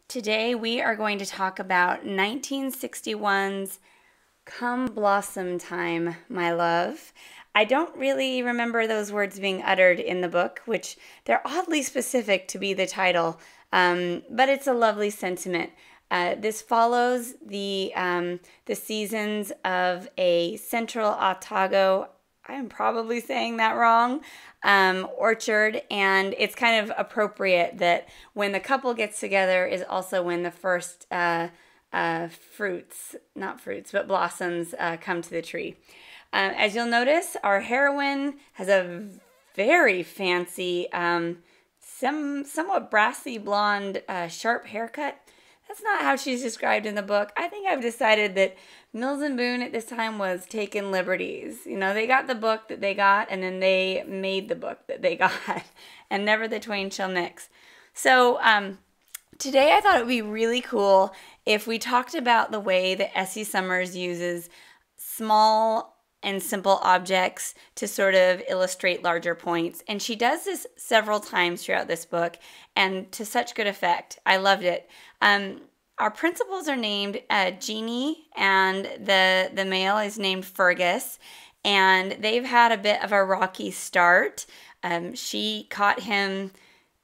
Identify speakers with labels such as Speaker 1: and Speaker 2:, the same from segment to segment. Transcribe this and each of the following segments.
Speaker 1: Today we are going to talk about 1961's Come Blossom Time, My Love. I don't really remember those words being uttered in the book, which they're oddly specific to be the title, but it's a lovely sentiment. This follows the seasons of a Central Otago, I'm probably saying that wrong, orchard, and it's kind of appropriate that when the couple gets together is also when the first not fruits, but blossoms come to the tree. As you'll notice, our heroine has a very fancy, somewhat brassy blonde, sharp haircut. That's not how she's described in the book. I think I've decided that Mills and Boon at this time was taking liberties. You know, they got the book that they got, and then they made the book that they got, and never the twain shall mix. So today I thought it would be really cool if we talked about the way that S.E. Summers uses small and simple objects to sort of illustrate larger points. And she does this several times throughout this book, and to such good effect. I loved it. Our principals are named Jeannie, and the male is named Fergus, and they've had a bit of a rocky start. She caught him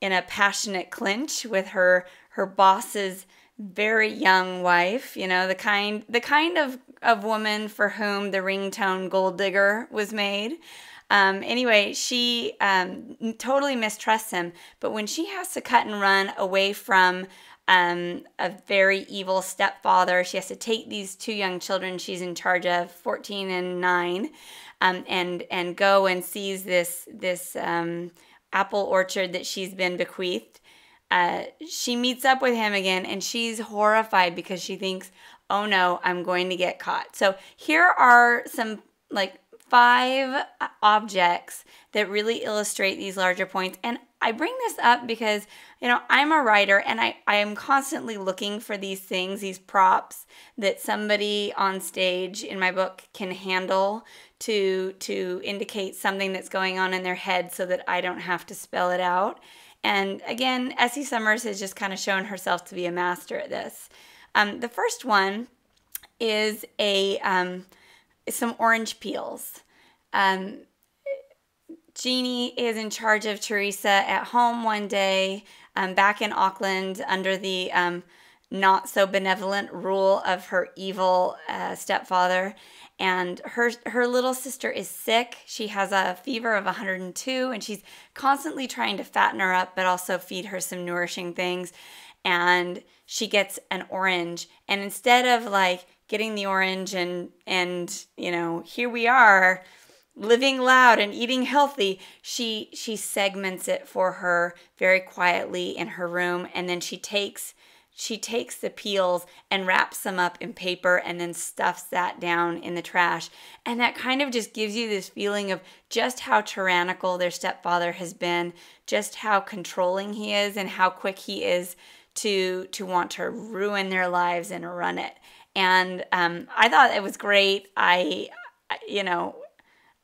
Speaker 1: in a passionate clinch with her boss's very young wife, you know, the kind of woman for whom the ringtone Gold Digger was made. Anyway, she totally mistrusts him, but when she has to cut and run away from a very evil stepfather, she has to take these two young children she's in charge of, 14 and 9, and go and seize this apple orchard that she's been bequeathed. She meets up with him again, and she's horrified because she thinks, oh no, I'm going to get caught. So here are some 5 objects that really illustrate these larger points. And I bring this up because, you know, I'm a writer, and I am constantly looking for these things, these props that somebody on stage in my book can handle to indicate something that's going on in their head so that I don't have to spell it out. And again, S.E. Summers has just kind of shown herself to be a master at this. The first one is some orange peels. Jeannie is in charge of Teresa at home one day, back in Auckland, under the not so benevolent rule of her evil stepfather. And her little sister is sick. She has a fever of 102, and she's constantly trying to fatten her up, but also feed her some nourishing things. And she gets an orange, and instead of getting the orange and you know, here we are living loud and eating healthy, she segments it for her very quietly in her room, and then she takes the peels and wraps them up in paper and then stuffs that down in the trash. And that kind of just gives you this feeling of just how tyrannical their stepfather has been, just how controlling he is, and how quick he is to want to ruin their lives and run it. And I thought it was great. I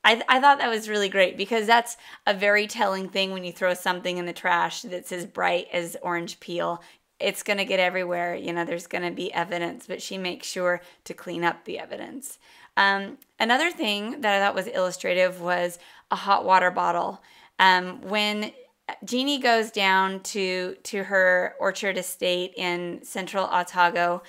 Speaker 1: thought that was really great, because that's a very telling thing when you throw something in the trash that's as bright as orange peel. It's going to get everywhere. You know, there's going to be evidence, but she makes sure to clean up the evidence. Another thing that I thought was illustrative was a hot water bottle. When Jeannie goes down to her orchard estate in Central Otago,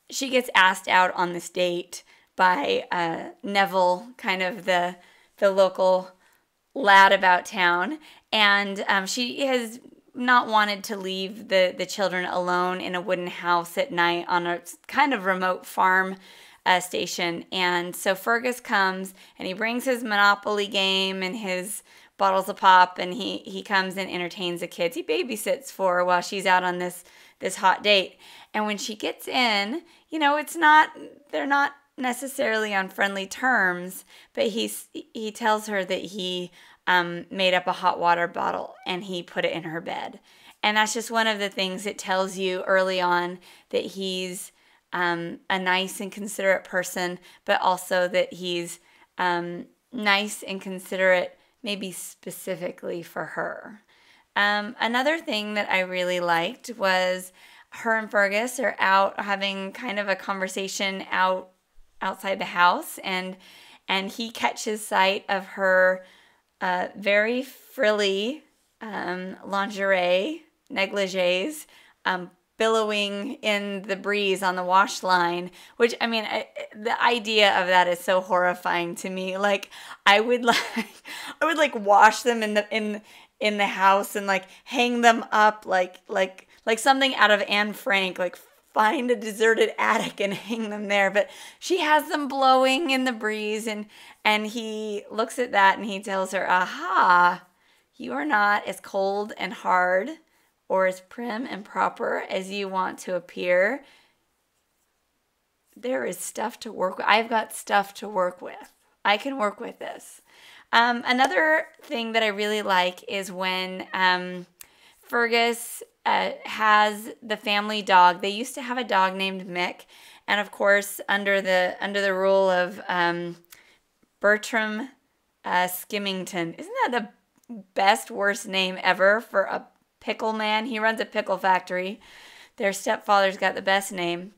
Speaker 1: she gets asked out on this date by Neville, kind of the local lad about town, and she has not wanted to leave the children alone in a wooden house at night on a kind of remote farm station. And so Fergus comes, and he brings his Monopoly game and his bottles of pop, and he comes and entertains the kids. He babysits for her while she's out on this hot date. And when she gets in, you know, they're not necessarily on friendly terms, but he tells her that he made up a hot water bottle and he put it in her bed. And that's just one of the things it tells you early on, that he's a nice and considerate person, but also that he's nice and considerate maybe specifically for her. Another thing that I really liked was her and Fergus are out having kind of a conversation outside the house, and he catches sight of her very frilly lingerie negligees billowing in the breeze on the wash line, which, I mean, the idea of that is so horrifying to me. Like, I would like wash them in the house and like hang them up like something out of Anne Frank, like find a deserted attic and hang them there. But she has them blowing in the breeze, and he looks at that and he tells her, aha, you are not as cold and hard or as prim and proper as you want to appear. There is stuff to work with. I've got stuff to work with. I can work with this. Another thing that I really like is when Fergus has the family dog. They used to have a dog named Mick, and of course, under the rule of Bertram Skimmington. Isn't that the best, worst name ever for a pickle man? He runs a pickle factory. Their stepfather's got the best name.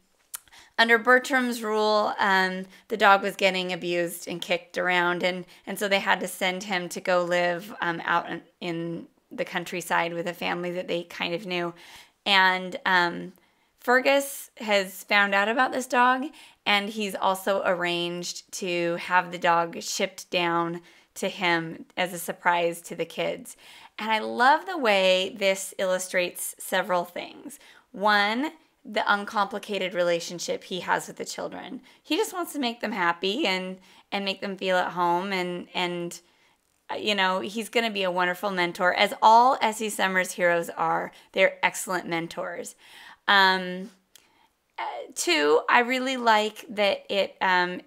Speaker 1: Under Bertram's rule, the dog was getting abused and kicked around, and so they had to send him to go live out in the countryside with a family that they kind of knew. And Fergus has found out about this dog, and he's also arranged to have the dog shipped down to him as a surprise to the kids. And I love the way this illustrates several things. One, the uncomplicated relationship he has with the children. He just wants to make them happy and make them feel at home, and you know, he's going to be a wonderful mentor, as all S.E. Summers heroes are. They're excellent mentors. Two, I really like that it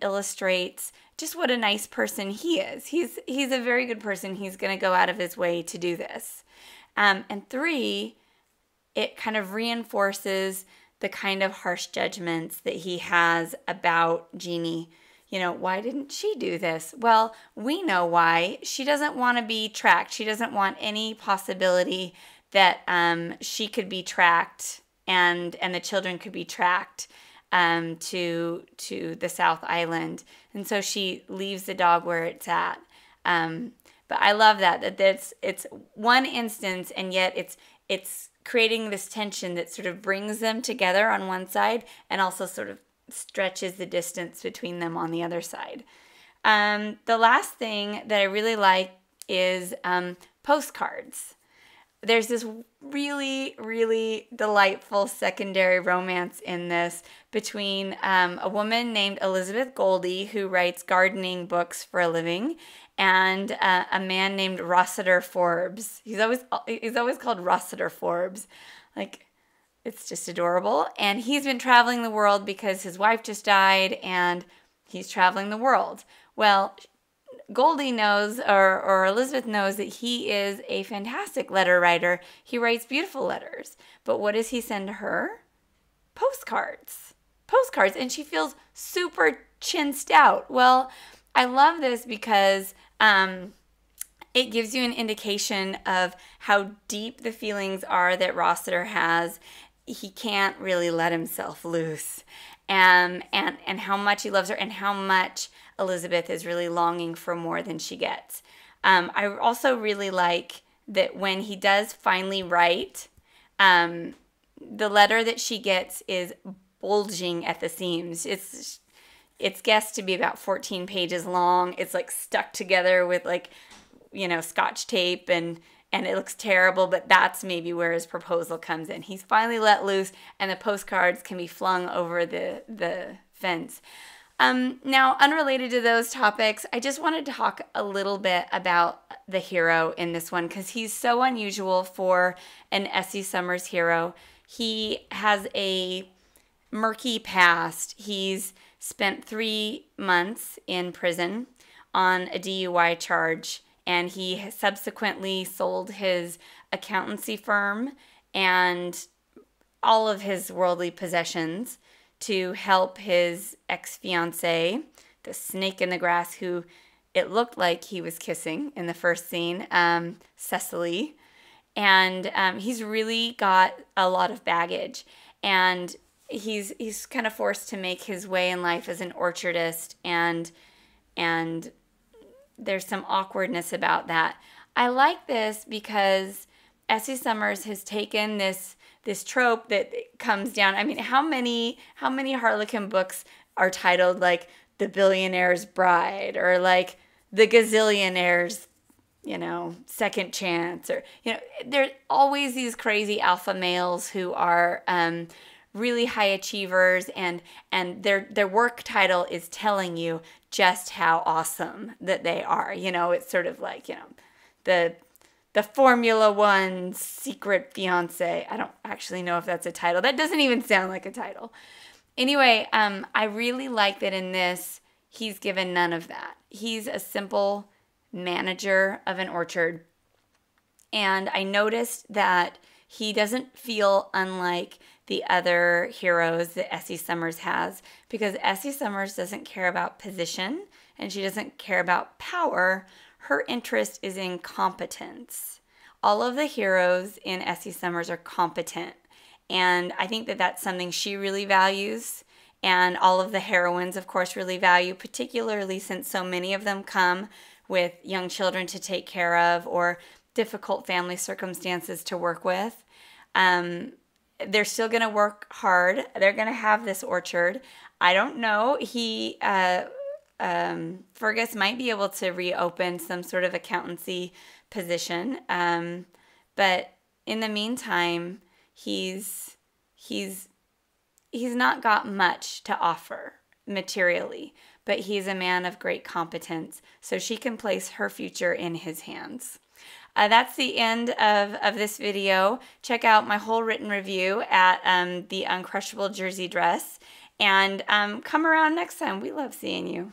Speaker 1: illustrates just what a nice person he is. He's a very good person. He's going to go out of his way to do this. And three, it kind of reinforces the kind of harsh judgments that he has about Jeannie. You know, why didn't she do this? Well, we know why. She doesn't want to be tracked. She doesn't want any possibility that she could be tracked and the children could be tracked to the South Island. And so she leaves the dog where it's at. But I love that it's one instance, and yet it's creating this tension that sort of brings them together on one side and also sort of stretches the distance between them on the other side. The last thing that I really like is postcards. There's this really, really delightful secondary romance in this between a woman named Elizabeth Goldie, who writes gardening books for a living, and a man named Rossiter Forbes. He's always called Rossiter Forbes. Like, it's just adorable. And he's been traveling the world because his wife just died, and he's traveling the world. Well, Goldie knows, or Elizabeth knows, that he is a fantastic letter writer. He writes beautiful letters. But what does he send to her? Postcards. Postcards. And she feels super chinsed out. Well, I love this because it gives you an indication of how deep the feelings are that Rossiter has. He can't really let himself loose. And how much he loves her, and how much Elizabeth is really longing for more than she gets. I also really like that when he does finally write, the letter that she gets is bulging at the seams. It's guessed to be about 14 pages long. It's like stuck together with Scotch tape, and it looks terrible, but that's maybe where his proposal comes in. He's finally let loose, and the postcards can be flung over the fence. Now, unrelated to those topics, I just wanted to talk a little bit about the hero in this one, because he's so unusual for an S.E. Summers hero. He has a murky past. He's spent 3 months in prison on a DUI charge, and he subsequently sold his accountancy firm and all of his worldly possessions to help his ex-fiancée, the snake in the grass who it looked like he was kissing in the first scene, Cecily. And he's really got a lot of baggage, and he's kind of forced to make his way in life as an orchardist, and there's some awkwardness about that. I like this because S.E. Summers has taken this trope that comes down. I mean, how many Harlequin books are titled like The Billionaire's Bride, or like The Gazillionaire's, second chance, or, there's always these crazy alpha males who are really high achievers, and their work title is telling you just how awesome that they are. It's sort of like, the Formula One secret fiance. I don't actually know if that's a title. That doesn't even sound like a title. Anyway, I really like that in this, he's given none of that. He's a simple manager of an orchard. And I noticed that he doesn't feel unlike the other heroes that S.E. Summers has, because S.E. Summers doesn't care about position and she doesn't care about power. Her interest is in competence. All of the heroes in S.E. Summers are competent, and I think that that's something she really values, and all of the heroines, of course, really value, particularly since so many of them come with young children to take care of or difficult family circumstances to work with. They're still going to work hard. They're going to have this orchard. I don't know. Fergus might be able to reopen some sort of accountancy position. But in the meantime, he's not got much to offer materially, but he's a man of great competence, so she can place her future in his hands. That's the end of this video. Check out my whole written review at the Uncrushable Jersey Dress, and come around next time. We love seeing you.